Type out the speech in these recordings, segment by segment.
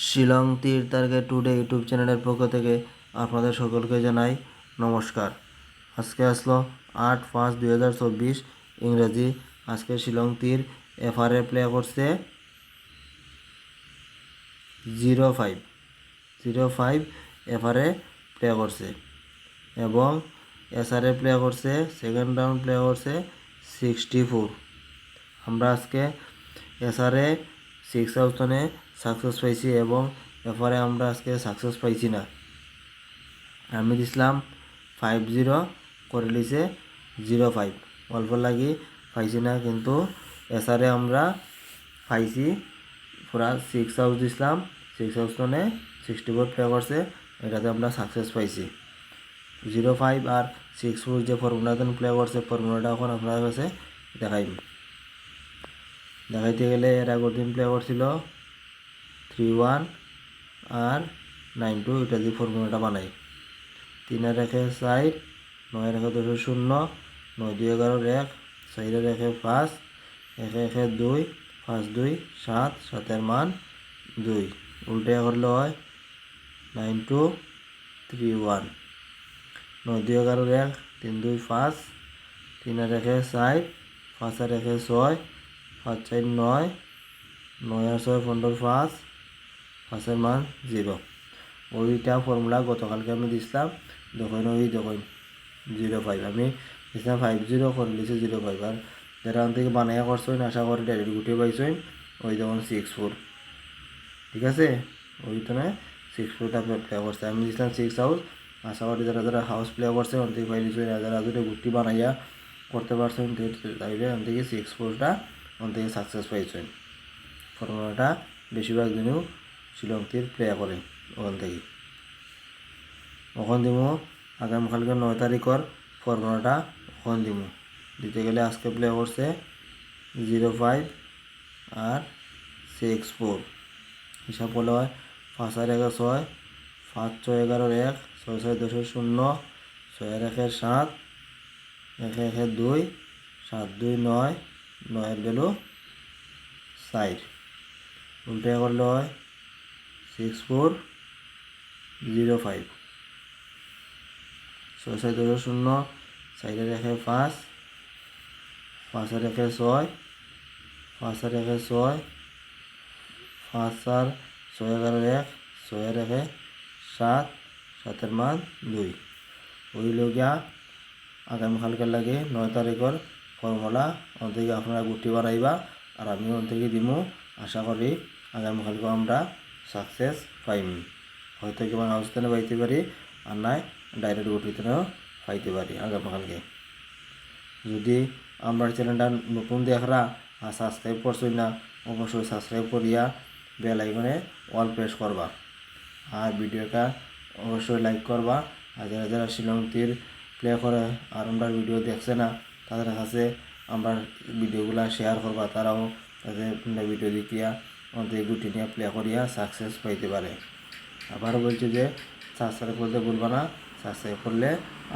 শিলং তীর target today YouTube চ্যানেলের পক্ষ থেকে আপনাদের সকলকে জানাই নমস্কার। আজকে আসলো 8/5/2024 ইংরেজি। আজকে শিলং তীর এফআরএ প্লে করছে 0-5 এফআরএ প্লে করছে এবং এসআরএ প্লে করছে সেকেন্ড রাউন্ড প্লে করছে 64। আমরা আজকে এসআরএ 6 আউটনে সাকসেস পাইছি এবং এরপরে আমরা আজকে সাকসেস পাইছি না। আমি দিছিলাম 5-0 করে লিছে 0-5, অল্প লাগি পাইছি না, কিন্তু এসআরএ আমরা পাইছি পুরা 6 আউট দিছিলাম। 6 আউটনে 64 প্লে করছে, এটাতে আমরা সাকসেস পাইছি। 0-5 আর 6-4 যে ফর্মুলাতে প্লে করছে ফর্মুলাটা এখন আপনার কাছে দেখাইতে গেলে এর আগের দিন প্লে করছিল 3-1 আর 9-2, এটা দিয়ে ফর্মুলাটা বানাই। 3 রেখে 4, 9 রেখে 0, 9-2-11-1, 4 রেখে 5, 1 2, 5-2 7, 7 মান 2, উল্টে করলে হয় 9-2-3-1, 9-2-11-1, 3-2 5, 3 রেখে 4, 5 রেখে 6, 5-4 9, 9 আর 6 15 5, 5 মান 0। ওইটা ফর্মুলা গতকালকে আমি দিছিলাম, দেখুন 0-5 আমি দিছিলাম 5-0 করে দিয়েছি 0-5। আর যারা থেকে বানাইয়া করছেন আশা করি ডাইরেক্ট গুটিয়ে পাইছেন। ওই যেমন 6-4, ঠিক আছে, ওইখানে 6-4টা প্লে করছে। আমি দিছিলাম 6 হাউস, আশা করি যারা হাউস প্লে করছে ওর থেকে পাই দিয়েছেন। যারা যদি গুটি বানাইয়া করতে পারছেন তাইলে ওর থেকে 6-4টা ওর থেকে সাকসেস পাইছেন। ফর্মুলাটা বেশিরভাগ দিনও শিলং তীর প্লে করে ওখান থেকে। ওখান দিমু আগামীকালকে 9 তারিখের ফর্মুলাটা ওখান দিমু দিতে গেলে আজকে প্লে করছে 0-5 আর 6-4। হিসাব করলে হয় 5 আর 1 6, 5-6-11-1, 6-6-10-0, 6 1 7, 1 1 2, 7-2 9, 9 ভ্যালু 4। উল্টে করলে হয় 6-4-0-5, 6-6-10-0, 4 1 5, 5 আর 1 6, 5 আর 1 6, 5 আর 6-11-1, 6 আর 1 7, 7 মান 2। ওই লোকিয়া আগামীকালকে লাগে 9 তারিখের ফর্মুলা ওর থেকে আপনারা গুটি বানাইবা আর আমি ওর থেকে দিমু। আশা করি আগামীকালকে আমরা সাকসেস পাইম। হয়তো কেমন অবস্থানে পাইতে পারি আর নাই ডাইরেক্ট গুটিতেও পাইতে পারি আগামীকালকে। যদি আমার চ্যানেলটা নতুন দেখরা আর সাবস্ক্রাইব করছই না, অবশ্যই সাবস্ক্রাইব করিয়া বেল আইকনে অল প্রেস করবা আর ভিডিওটা অবশ্যই লাইক করবা। আর যারা শিলং তীর প্লে করে আর আমরা ভিডিও দেখছে না তাদের কাছে আমরা ভিডিওগুলো শেয়ার করবা, তারাও তাদের ভিডিও দেখিয়া আমাদের গুটি নিয়ে প্লে করিয়া সাকসেস পাইতে পারে। আবারও বলছি যে সাবস্ক্রাইব করতে ভুলবা না। সাবস্ক্রাইব করলে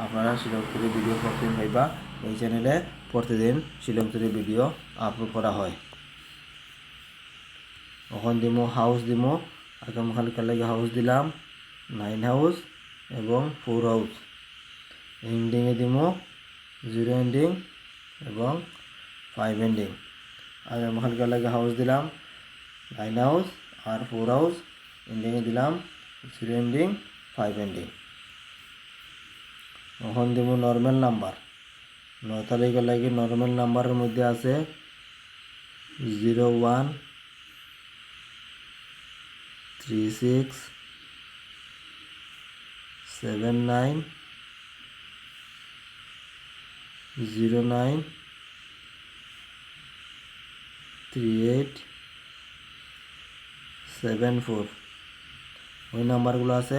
আপনারা শিলং তীরের ভিডিও প্রতিদিন পাইবা। এই চ্যানেলে প্রতিদিন শিলং তীরের ভিডিও আপলোড করা হয়। ওখান দিমো হাউস দিমো, আগামীকালকে লাগে হাউস দিলাম 9 হাউস এবং 4 হাউস। এন্ডিংয়ে দিমো 0 এন্ডিং এবং 5 এন্ডিং। আগামীকালকে লাগে হাউস দিলাম 9 হাউস আর 4 হাউস, এন্ডিংয়ে দিলাম 0 এন্ডিং 5 এন্ডিং। ওখান দিমো নর্মাল নাম্বার। 9 তারিখে লাগে নর্মাল নাম্বারের মধ্যে আছে 0-1, 3-6, 7-9, 0-9, 3-8, 7-4। ওই নাম্বারগুলো আছে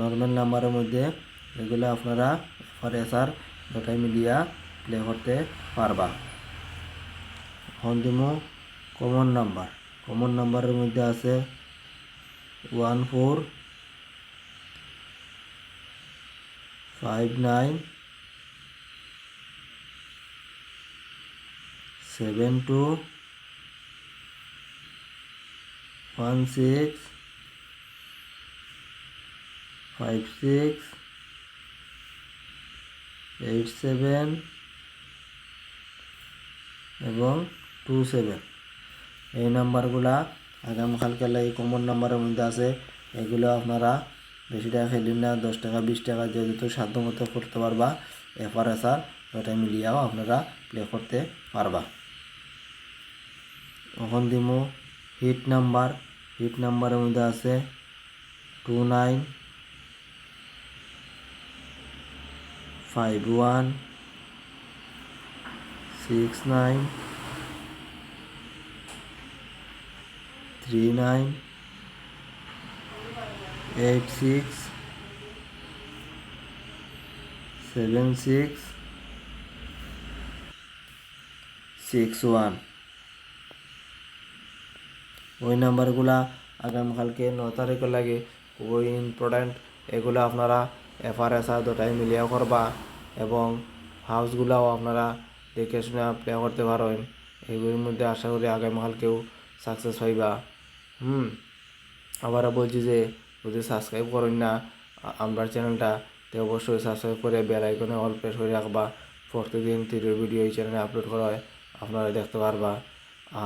নর্মাল নাম্বারের মধ্যে। এগুলো আপনারা এফআরএসআর দুটাই মিলিয়া প্লে করতে পারবা। হন্দিমো কমন নাম্বার। কমন নাম্বারের মধ্যে আছে 1-4, 5-9, 7-2, 1-6, 56 87 এবং 27। এই নাম্বারগুলা আগামীকালকে লাগে কমন নাম্বারের মধ্যে আছে। এগুলো আপনারা বেশি টাকা খেলেন না, 10 টাকা 20 টাকা যে যত সাধ্য মতো করতে পারবা, এফআরএসআর ওটা মিলিয়েও আপনারা প্লে করতে পারবা। এখন দিমু হিট নাম্বারের মধ্যে আছে 29 51 69 39 86 76 61। ওই নাম্বারগুলা আগামীকালকে 9 তারিখের লাগে খুবই ইম্পর্ট্যান্ট। এগুলো আপনারা এফআরএসআর দুটাই মিলিয়েও করবা এবং হাউসগুলাও আপনারা দেখে শুনে প্লে করতে পারেন। এগুলির মধ্যে আশা করি আগামীকালকেও সাকসেস পাইবা। আবারও বলছি যে যদি সাবস্ক্রাইব করেন না আমরা চ্যানেলটা, তো অবশ্যই সাবস্ক্রাইব করে বেল আইকনে অল প্রেস করে রাখবা। প্রতিদিন 3 ভিডিও এই চ্যানেলে আপলোড করা হয়, আপনারা দেখতে পারবা।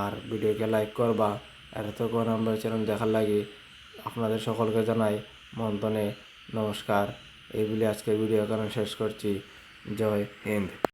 আর ভিডিওকে লাইক করবা। আর এতক্ষণ আমরা চ্যানেল দেখার লাগে আপনাদের সকলকে জানাই মন্তনে নমস্কার। এই বলে আজকের ভিডিও এখানে শেষ করছি। জয় হিন্দ।